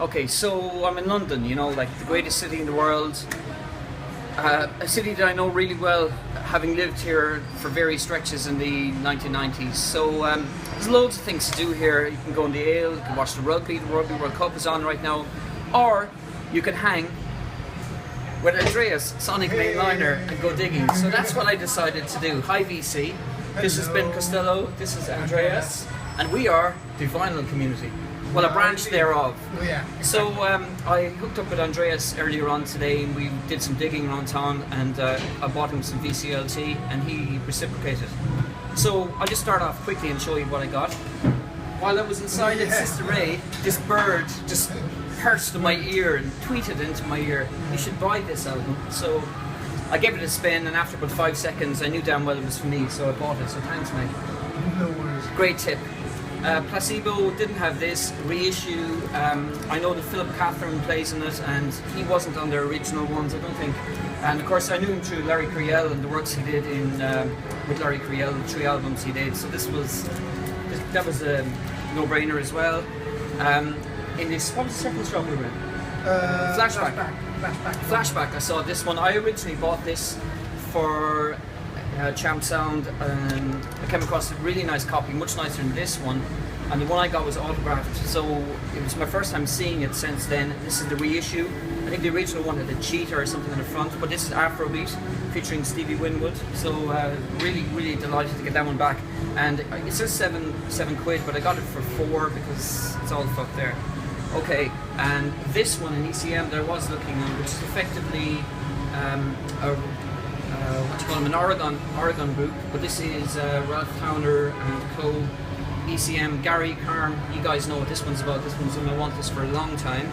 Okay, so I'm in London, you know, like the greatest city in the world. A city that I know really well, having lived here for various stretches in the 1990s. So there's loads of things to do here. You can go on the ale, you can watch the Rugby World Cup is on right now, or you can hang with Andreas, SonicMainliner, and go digging. So that's what I decided to do. Hi VC, this has been Costello, this is Andreas, and we are the vinyl community. Well, a branch thereof. Yeah. So I hooked up with Andreas earlier on today, and we did some digging around town, and I bought him some VCLT, and he reciprocated. So I'll just start off quickly and show you what I got. While I was inside at Sister Ray, this bird just perched in my ear and tweeted into my ear, "You should buy this album." So I gave it a spin, and after about 5 seconds, I knew damn well it was for me, so I bought it. So thanks, mate. No worries. Great tip. Placebo didn't have this reissue. I know that Philip Catherine plays in it, and he wasn't on their original ones, I don't think. And of course, I knew him through Larry Criel and the works he did in with Larry Criel, the 3 albums he did. So that was a no-brainer as well. In this, what was the second shop we were in? Flashback. I saw this one. I originally bought this for Champ Sound, and I came across a really nice copy, much nicer than this one, and the one I got was autographed, so it was my first time seeing it since then. This is the reissue. I think the original one had a cheetah or something in the front, but this is Afrobeat featuring Stevie Winwood, so really delighted to get that one back. And it says seven quid, but I got it for 4 because it's all fucked there. Okay, and this one in ECM that I was looking on, which is effectively what you call them, an Oregon group, but this is Ralph Towner and co. ECM, Gary, Carm, you guys know what this one's about. This one's I want this for a long time.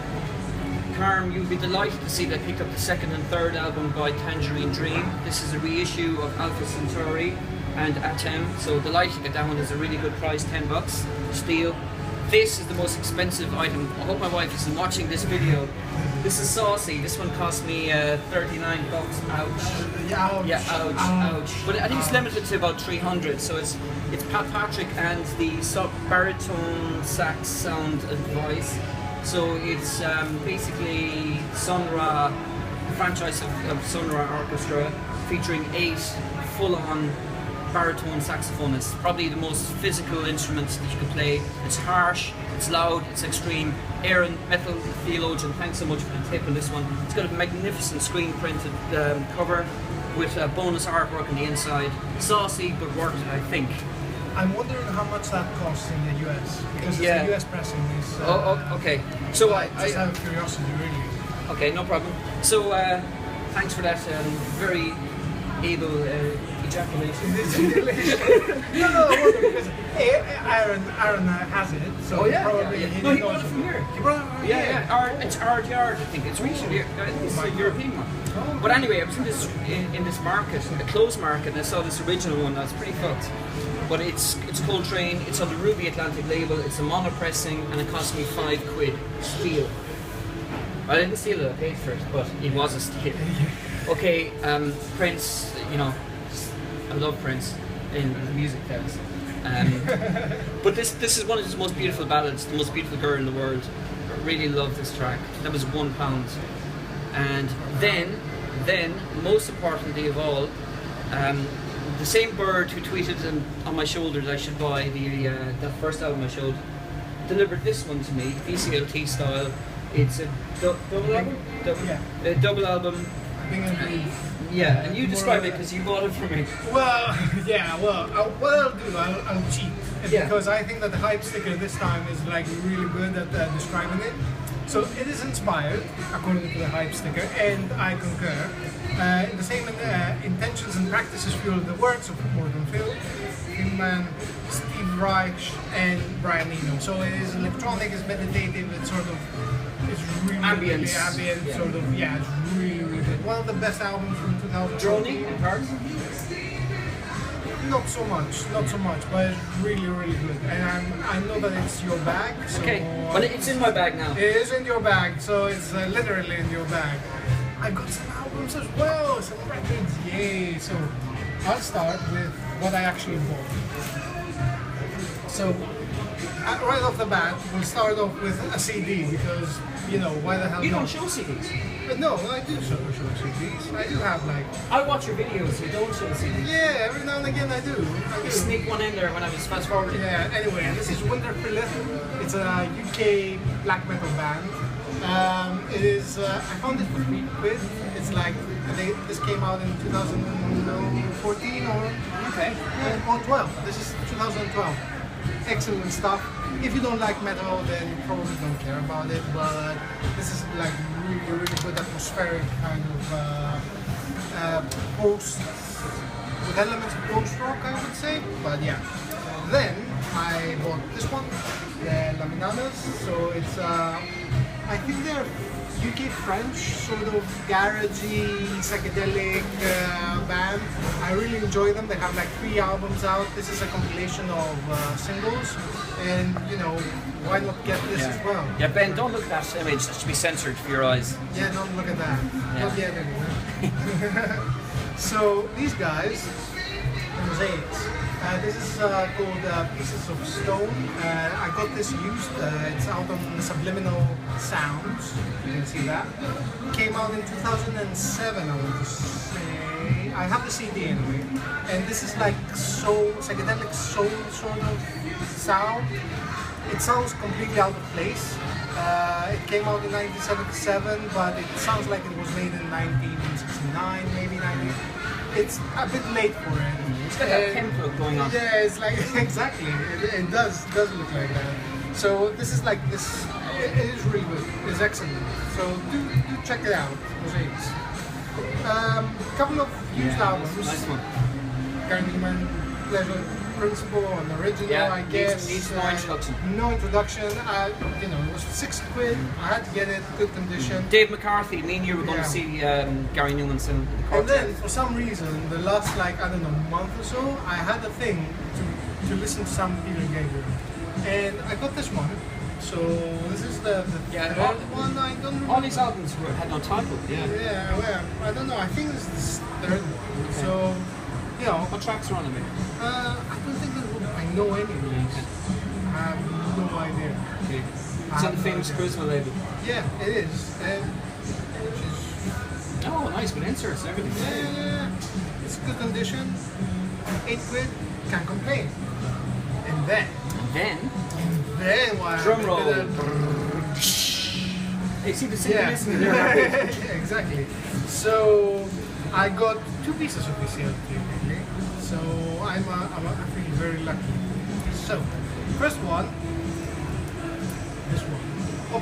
Carm, you'll be delighted to see that I picked up the 2nd and 3rd album by Tangerine Dream. This is a reissue of Alpha Centauri and Atem, so delighted to get that one. Is a really good price, $10, steal. This is the most expensive item. I hope my wife isn't watching this video. This is Saucy. This one cost me $39. Ouch. Yeah, ouch. But I think it's limited to about 300. So it's Pat Patrick and the baritone sax sound advice. So it's basically Sun Ra, the franchise of Sun Ra Orchestra, featuring 8 full-on baritone saxophonists. Probably the most physical instruments that you can play. It's harsh, it's loud, it's extreme. Aaron, metal theologian, thanks so much for the tip on this one. It's got a magnificent screen printed cover with bonus artwork on the inside. Saucy, but worth it, I think. I'm wondering how much that costs in the US, because the US pressing is... okay. So I just out of curiosity, really. Okay, no problem. So thanks for that very able ejaculation. No, because Aaron has it, so probably... No, he brought it from here. He brought it from here? It's Ard Yard, I think. It's recently, it's a European one. But anyway, I was in this market, a closed market, and I saw this original one that's pretty fucked. But it's Coltrane, it's on the Ruby Atlantic label, it's a mono pressing, and it cost me 5 quid. Steal. I didn't steal it, I paid for it, but it was a steal. Okay, Prince, you know, I love Prince in the music sense. But this is one of his most beautiful ballads, the most beautiful girl in the world. I really love this track. That was £1. And then, most importantly of all, the same bird who tweeted on my shoulder that I should buy that first album I showed, delivered this one to me, VCLT style. It's a double album? Double album. Yeah, and you describe it because you bought it for me. Well, yeah, what I'll do, I'll cheat. Because I think that the hype sticker this time is like really good at describing it. So it is inspired, according to the hype sticker, and I concur. In the same intentions and practices fuel the works of Morgan Phil, Hinman, Steve Reich, and Brian Eno. So it is electronic, it's meditative, it's sort of, it's really ambient, yeah. Sort of, yeah, it's really good. One of the best albums from 2000. Drony in parts? Not so much, but it's really good. And I know that it's your bag. So okay, but it's in my bag now. It is in your bag, so it's literally in your bag. I got some albums as well, some records, yay! So I'll start with what I actually bought. So right off the bat, we'll start off with a CD because, you know, why the hell You not? don't show CDs. No, I do show CDs. I do have like... I watch your videos, you don't show CDs. Yeah, every now and again I do. You sneak one in there when I was fast forwarding. Yeah, anyway, this is Drrhythm. It's a UK black metal band. It is, I found it for £3. It's like, this came out in 2014 or... Okay. Or 12. This is 2012. Excellent stuff. If you don't like metal, then you probably don't care about it, but this is like really, really good atmospheric kind of post, with elements of post-rock, I would say, but yeah. Then I bought this one, the Laminadas, so it's, I think they're UK-French, sort of garagey, psychedelic band. I really enjoy them. They have like 3 albums out. This is a compilation of singles, and you know, why not get this as well? Yeah, Ben, don't look at that image. That should be censored for your eyes. Yeah, don't look at that. Not yet anyway. So these guys, mosaics. This is called Pieces of Stone. I got this used. It's out on Subliminal Sounds. You can see that. Came out in 2007, I want to say. I have the CD anyway. And this is like soul, psychedelic soul sort of sound. It sounds completely out of place. It came out in 1977, but it sounds like it was made in 1969, maybe 90. It's a bit late for it. It's got that pimp look going on. Yeah, it's like, exactly, it does look like that. So this is like this, it is really good, it's excellent. So do check it out, Mosaics. Couple of used albums. Nice one. Gary Newman, Pleasure Principle, an original, I guess. Needs no introduction. No introduction. You know, it was £6. I had to get it, good condition. Dave McCarthy, me and you were going to see Gary Newman's in the And then, for some reason, the last, like, I don't know, month or so, I had a thing to listen to some Peter Gabriel. And I got this one. So, this is the third one, I don't remember. All these albums had no title. Yeah, well, I don't know, I think this is the third one. Okay. So, you know. What tracks are on them? I don't think I know any of these. I have no idea. Okay. It's on the famous Charisma label. Yeah, it is. Which is... Oh, nice, with inserts and everything. Yeah, it's good condition. £8, can't complain. And then what? Drum roll. Hey, see the synchronicity there. Exactly. So I got 2 pieces of VCLT. Okay? So I feel very lucky. So first one, this one,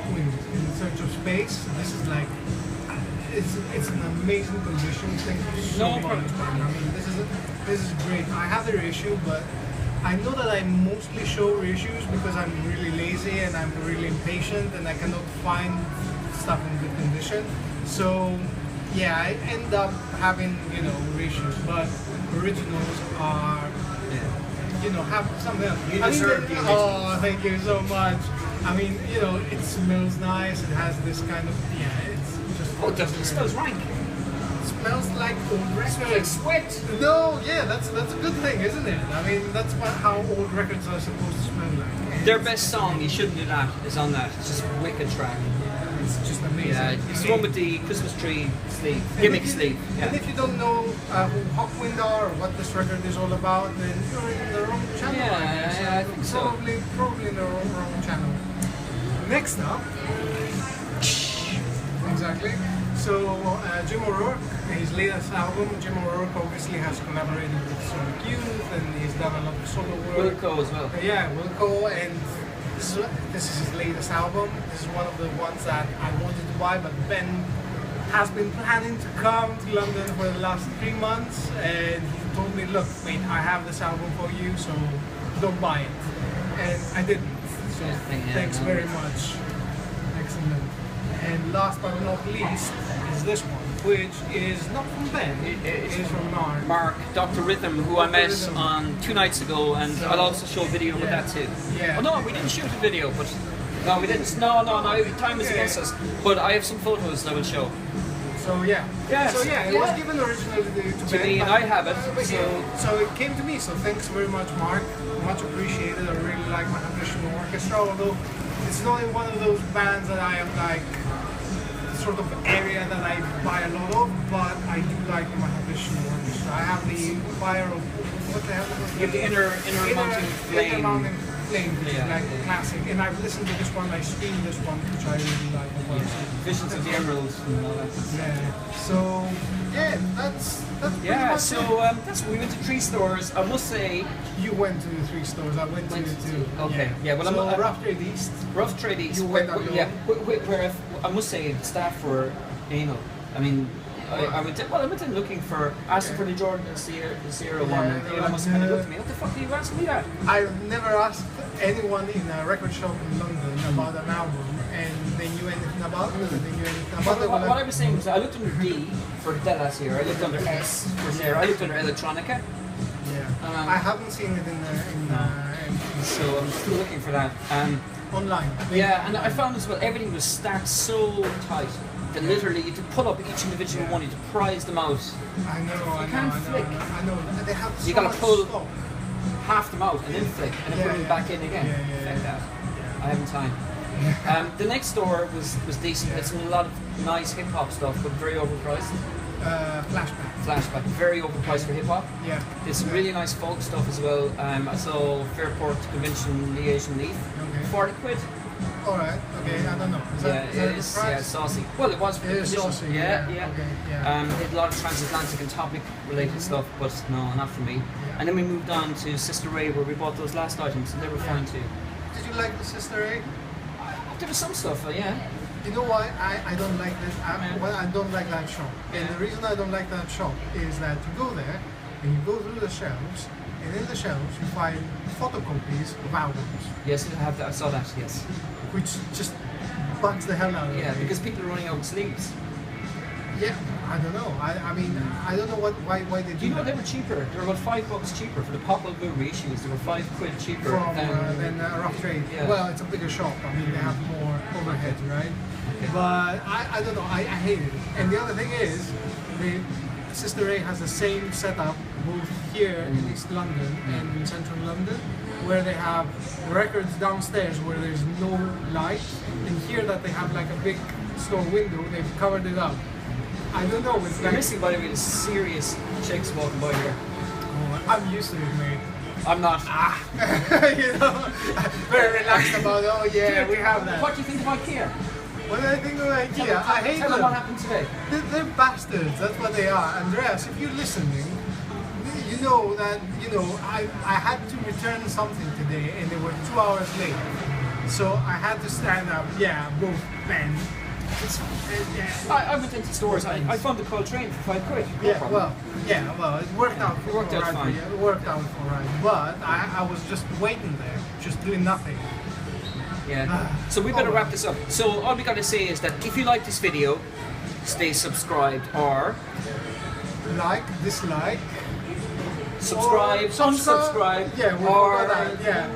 Upwind in Search of Space. This is like, it's an amazing condition. Thank you so much. I mean, this is great. I have the reissue, but I know that I mostly show reissues because I'm really lazy and I'm really impatient and I cannot find stuff in good condition. So yeah, I end up having, you know, reissues, but originals are, you know, have something else. You deserve the original. Oh, thank you so much. I mean, you know, it smells nice. It has this kind of, it's just. Oh, it smells rank. Smells like old records. Smells like sweat. No, yeah, that's a good thing, isn't it? I mean, that's how old records are supposed to smell like. Their best song, You Shouldn't Do That, is on that. It's just a wicked track. It's just amazing. Yeah, it's the one with the Christmas tree sleeve, gimmick sleeve. Yeah. And if you don't know who Hawkwind are or what this record is all about, then you're in the wrong channel. Yeah, I think so. Probably in the wrong channel. Next up, exactly. So Jim O'Rourke, his latest album, Jim O'Rourke obviously has collaborated with Sonic Youth and he's done a lot of solo work. Wilco as well. Yeah, Wilco, and this is his latest album. This is one of the ones that I wanted to buy, but Ben has been planning to come to London for the last 3 months, and he told me, look, mate, I have this album for you, so don't buy it. And I didn't. So thanks very much. Excellent. And last but not least is this one, which is not from Ben, it is from Mark. Mark, Dr. Rhythm, who I met on 2 nights ago, and I'll also show a video with that too. Yeah. Oh no, we didn't shoot a video, but no, we didn't. No, time is against us. But I have some photos that I will show. So yeah. Yes. So yeah, it was given originally to Ben, me, and I have it. So it came to me. So thanks very much, Mark. Much appreciated. I really like Mahavishnu Orchestra, although it's not in one of those bands that I am like sort of area that I buy a lot of, but I do like Mahavishnu Orchestra. I have the Fire of what the hell was it? You have the inner mounting flame. Inner Mounting Flame, which is like classic. And I've listened to this one, I streamed this one, which I really like as well. Visions of the Emeralds and all that. Yeah. So yeah, that's pretty much so it. that's we went to 3 stores. I must say, You went to the 3 stores. I went to the 2. Okay. Yeah. Well, So I'm Rough Trade East. Rough Trade East. You went on your where I must say the staff were anal. I mean, I went in looking for asking for the Jordan and Sierra one, and they almost kind of looked at me. What the fuck are you asking me that? I've never asked anyone in a record shop in London about an album, and they knew anything about it. They knew anything about it. What I was saying was I looked under D for Delas here. I looked under S for Sierra. I looked under Electronica. Yeah. I haven't seen it in So I'm still looking for that. Online. Yeah, and I found as well everything was stacked so tight that literally you had to pull up each individual one, you had to prize them out. I know. I know. They have so You gotta much pull stuff. half them out and then flick and then put them back in again. Like that. I haven't time. The next store was decent. It's a lot of nice hip hop stuff, but very overpriced. Flashback, very overpriced for hip hop. Yeah. There's some really nice folk stuff as well. I saw Fairport Convention Liaison Leaf, 40 quid. Alright, okay, I don't know. Is that it is. Yeah, saucy. Well, it was for the convention. Saucy. Yeah. Okay, They had a lot of transatlantic and topic related stuff, but no, not for me. Yeah. And then we moved on to Sister Ray, where we bought those last items, and they were fine too. Did you like the Sister A? There was some stuff, yeah. You know why I don't like this? I don't like that shop. And the reason I don't like that shop is that you go there and you go through the shelves, and in the shelves you find photocopies of albums. Yes, I saw that. Yes. Which just bugs the hell out of me. Yeah, because people are running out of sleeves. Yeah, I don't know. I mean, I don't know why they do. Do you know that. they were cheaper? They were about $5 cheaper for the Popple Blue reissues. They were 5 quid cheaper From than Rough Trade. Yeah. Well, it's a bigger shop. I mean, they have more overhead, right? Okay. But I don't know. I hate it. And the other thing is, the Sister A has the same setup both here in East London and in Central London, where they have records downstairs where there's no light, and here that they have like a big store window, they've covered it up. I don't know. It's You're like missing, by the way, the serious chicks walking by here. oh, I'm used to it, mate. I'm not. You know, very relaxed about. Oh yeah, we have that. What do you think of IKEA? What do I think of IKEA? I hate Tell them. them what happened today. They're bastards. That's what they are. Andreas, if you're listening, you know that I had to return something today, and they were 2 hours late. So I had to stand up. Yeah, both men. I went into stores. I found the cold train for 5 quid. No problem. Well, it worked out. It worked out fine. It worked out all right. But I was just waiting there, just doing nothing. Yeah. So we better wrap this up. So all we got to say is that if you like this video, stay subscribed or Like, dislike. Subscribe, unsubscribe, Yeah, or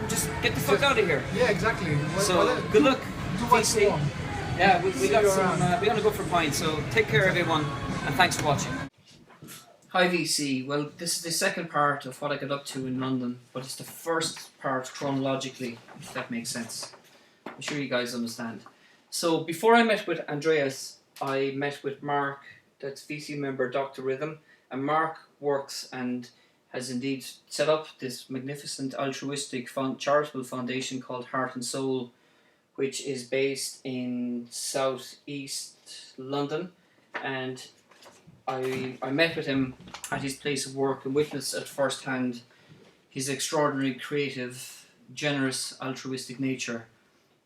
just get the fuck out of here. Yeah, exactly. So good luck, Do what VC. you want. Yeah, we got you some. around. We're gonna go for pints. So take care, everyone, and thanks for watching. Hi VC. Well, this is the second part of what I got up to in London, but it's the first part chronologically, if that makes sense. I'm sure you guys understand. So before I met with Andreas, I met with Mark, that's VC member Drrhythm, and Mark works and has indeed set up this magnificent altruistic charitable foundation called Heart and Soul, which is based in southeast London. And I met with him at his place of work and witnessed at first hand his extraordinary, creative, generous, altruistic nature.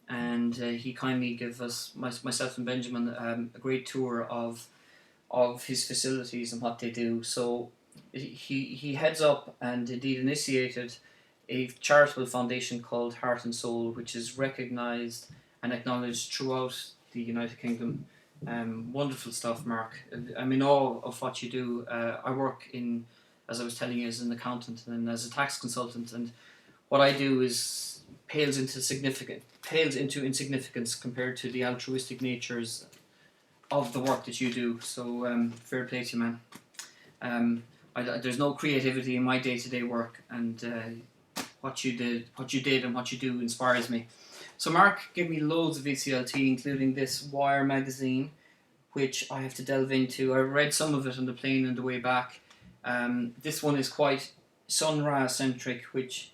And he kindly gave us, myself and Benjamin, a great tour of his facilities and what they do. So he heads up and indeed initiated a charitable foundation called Heart and Soul, which is recognised and acknowledged throughout the United Kingdom. Wonderful stuff, Mark. I'm in awe of what you do. I work in, as I was telling you, as an accountant and as a tax consultant, and what I do is pales into insignificance compared to the altruistic natures of the work that you do. So fair play to you, man. There's no creativity in my day-to-day work, and what you did and what you do inspires me. So Mark gave me loads of VCLT, including this Wire magazine, which I have to delve into. I read some of it on the plane on the way back. This one is quite Sun-Ra centric, which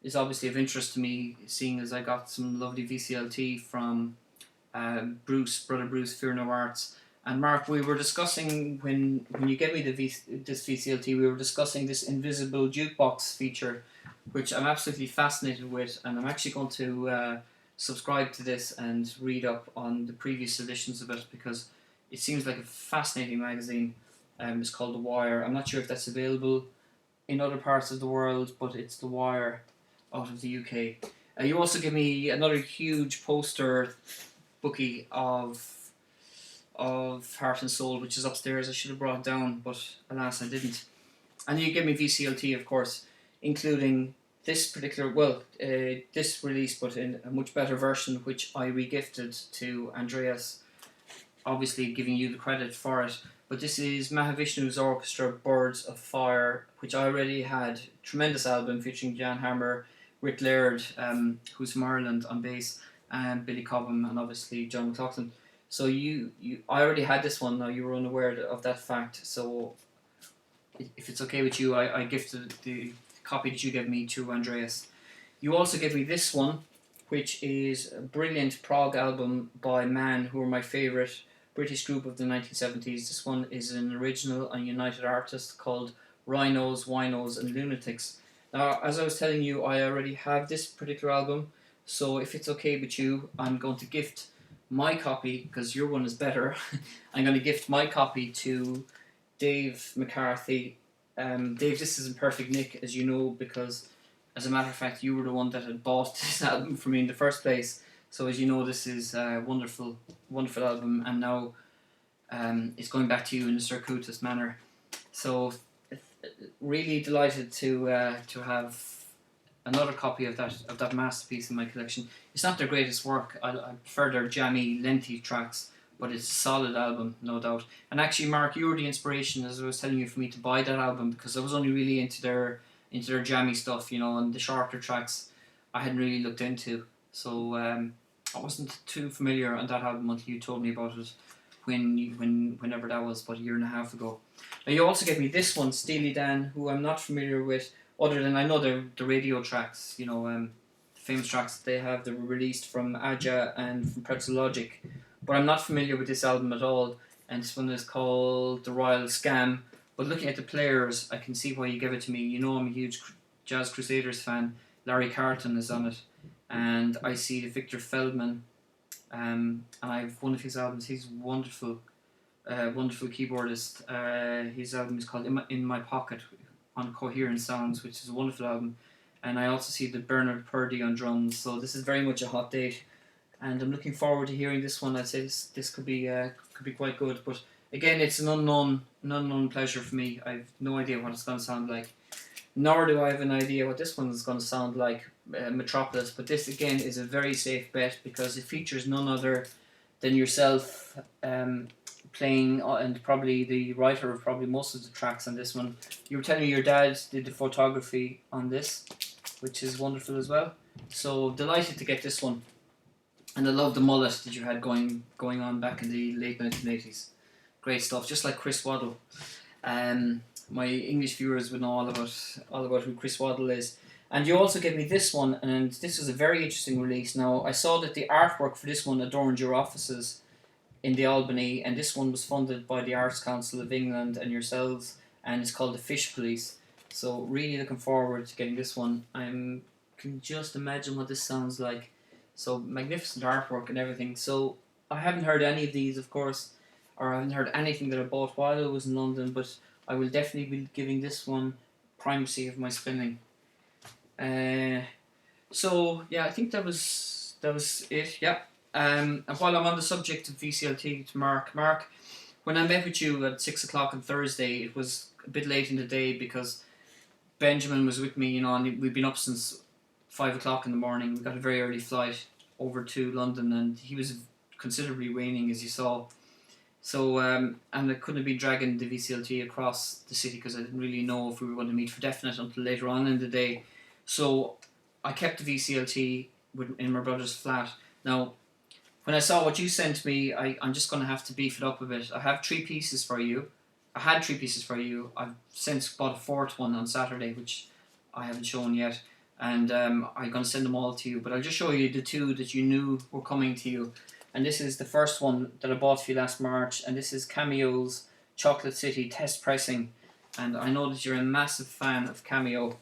is obviously of interest to me, seeing as I got some lovely VCLT from Brother Bruce, Fear No Arts. And Mark, we were discussing, when you gave me this VCLT, we were discussing this invisible jukebox feature, which I'm absolutely fascinated with, and I'm actually going to subscribe to this and read up on the previous editions of it, because it seems like a fascinating magazine. It's called The Wire. I'm not sure if that's available in other parts of the world, but it's The Wire out of the UK. You also give me another huge poster bookie of Heart and Soul, which is upstairs. I should have brought it down, but alas, I didn't. And you give me VCLT, of course, including this particular, this release, but in a much better version, which I re-gifted to Andreas, obviously giving you the credit for it. But this is Mahavishnu's orchestra, Birds of Fire, which I already had. Tremendous album featuring Jan Hammer, Rick Laird, who's from Ireland, on bass, and Billy Cobham, and obviously John McLaughlin. So I already had this one. Now, you were unaware of that fact. So if it's okay with you, I gifted the copy that you gave me to Andreas. You also gave me this one, which is a brilliant prog album by Man, who are my favourite British group of the 1970s. This one is an original and United artist called Rhinos, Winos and Lunatics. Now, as I was telling you, I already have this particular album, so if it's okay with you, I'm going to gift my copy, because your one is better. I'm going to gift my copy to Dave McCarthy. Dave, this is in perfect nick, as you know, because as a matter of fact, you were the one that had bought this album for me in the first place. So as you know, this is a wonderful, wonderful album, and now it's going back to you in a circuitous manner. So really delighted to have another copy of that masterpiece in my collection. It's not their greatest work. I prefer their jammy, lengthy tracks, but it's a solid album, no doubt. And actually, Mark, you were the inspiration, as I was telling you, for me to buy that album, because I was only really into their jammy stuff, and the shorter tracks I hadn't really looked into. So I wasn't too familiar on that album until you told me about it whenever that was, about a year and a half ago. Now, you also gave me this one, Steely Dan, who I'm not familiar with, other than I know the radio tracks, the famous tracks that they have that were released from Aja and from Pretzel Logic. But I'm not familiar with this album at all, and this one is called The Royal Scam. But looking at the players, I can see why you gave it to me. I'm a huge Jazz Crusaders fan. Larry Carlton is on it, and I see the Victor Feldman, and I have one of his albums. He's wonderful, wonderful keyboardist. His album is called In My Pocket on Coherent Sounds, which is a wonderful album. And I also see the Bernard Purdy on drums. So this is very much a hot date, and I'm looking forward to hearing this one. I'd say this could be quite good. But again, it's an unknown pleasure for me. I've no idea what it's going to sound like. Nor do I have an idea what this one is going to sound like, Metropolis. But this, again, is a very safe bet, because it features none other than yourself playing, and probably the writer of probably most of the tracks on this one. You were telling me your dad did the photography on this, which is wonderful as well. So delighted to get this one. And I love the mullet that you had going on back in the late 1980s. Great stuff, just like Chris Waddle. My English viewers would know all about who Chris Waddle is. And you also gave me this one, and this was a very interesting release. Now, I saw that the artwork for this one adorned your offices in the Albany, and this one was funded by the Arts Council of England and yourselves, and it's called The Fish Police. So really looking forward to getting this one. I can just imagine what this sounds like. So magnificent artwork and everything. So I haven't heard any of these, of course, or I haven't heard anything that I bought while I was in London, but I will definitely be giving this one primacy of my spinning. So yeah, I think that was it. Yeah. And while I'm on the subject of VCLT, to Mark, when I met with you at 6 o'clock on Thursday, it was a bit late in the day because Benjamin was with me, and we've been up since 5 o'clock in the morning. We got a very early flight over to London, and he was considerably waning, as you saw. So and I couldn't be dragging the VCLT across the city because I didn't really know if we were going to meet for definite until later on in the day. So I kept the VCLT in my brother's flat. Now, when I saw what you sent me, I'm just going to have to beef it up a bit. I have 3 pieces for you. I had 3 pieces for you. I've since bought a 4th one on Saturday, which I haven't shown yet. And I'm going to send them all to you. But I'll just show you the 2 that you knew were coming to you. And this is the first one that I bought for you last March. And this is Cameo's Chocolate City Test Pressing. And I know that you're a massive fan of Cameo.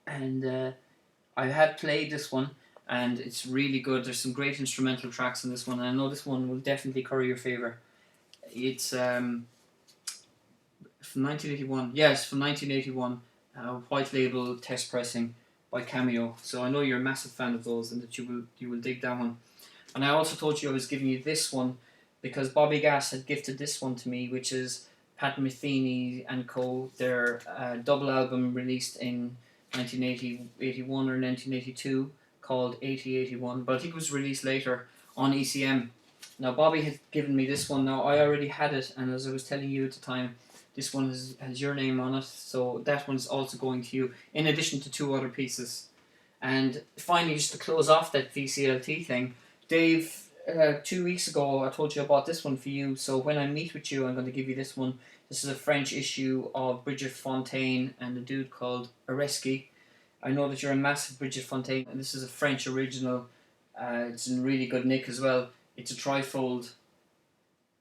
And I had played this one. And it's really good. There's some great instrumental tracks in this one. And I know this one will definitely curry your favour. It's from 1981. Yes, from 1981. White label test pressing by Cameo. So I know you're a massive fan of those and that you will dig that one. And I also told you I was giving you this one because Bobby Gass had gifted this one to me, which is Pat Metheny and Co. Their double album released in 1981 or 1982 called 8081, but I think it was released later on ECM. Now Bobby had given me this one. Now I already had it, and as I was telling you at the time, this one has your name on it, so that one's also going to you, in addition to 2 other pieces. And finally, just to close off that VCLT thing, Dave, 2 weeks ago I told you I bought this one for you, so when I meet with you I'm going to give you this one. This is a French issue of Bridget Fontaine and a dude called Areski. I know that you're a massive Bridget Fontaine, and this is a French original. It's in really good nick as well. It's a trifold.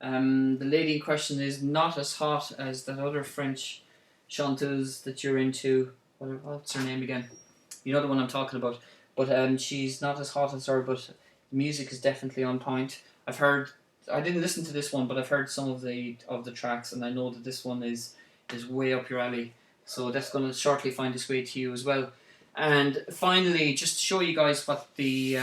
The lady in question is not as hot as that other French chanteuse that you're into. What's her name again? You know the one I'm talking about. But she's not as hot as her, but the music is definitely on point. I didn't listen to this one, but I've heard some of the tracks, and I know that this one is way up your alley. So that's going to shortly find its way to you as well. And finally, just to show you guys what the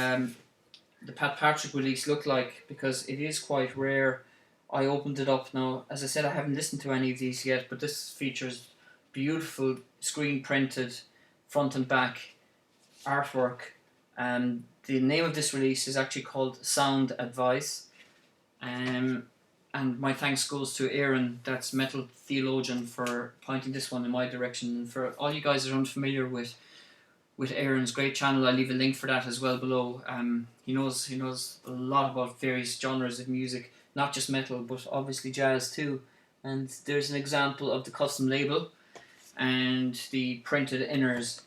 Pat Patrick release looked like, because it is quite rare. I opened it up now. As I said, I haven't listened to any of these yet, but this features beautiful screen printed front and back artwork. And the name of this release is actually called Sound Advice. And my thanks goes to Aaron, that's Metal Theologian, for pointing this one in my direction. And for all you guys that are unfamiliar with Aaron's great channel, I'll leave a link for that as well below. He knows a lot about various genres of music, not just metal, but obviously jazz too. And there's an example of the custom label and the printed inners.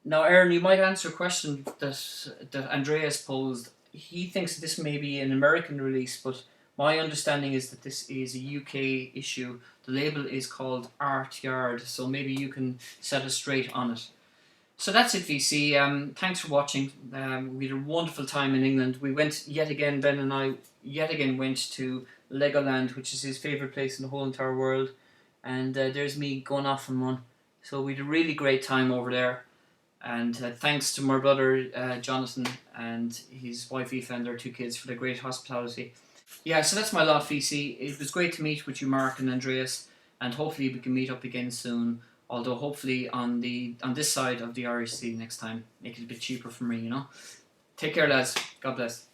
Now, Aaron, you might answer a question that Andreas posed. He thinks this may be an American release, but my understanding is that this is a UK issue. The label is called Art Yard, so maybe you can set us straight on it. So that's it, VC. Thanks for watching. We had a wonderful time in England. We went yet again, Ben and I went to Legoland, which is his favourite place in the whole entire world. And there's me going off on one. So we had a really great time over there. And thanks to my brother Jonathan and his wife Aoife and their 2 kids for their great hospitality. Yeah, so that's my lot, VC. It was great to meet with you, Mark and Andreas, and hopefully we can meet up again soon. Although hopefully on this side of the Irish Sea next time, make it a bit cheaper for me, you know. Take care, lads. God bless.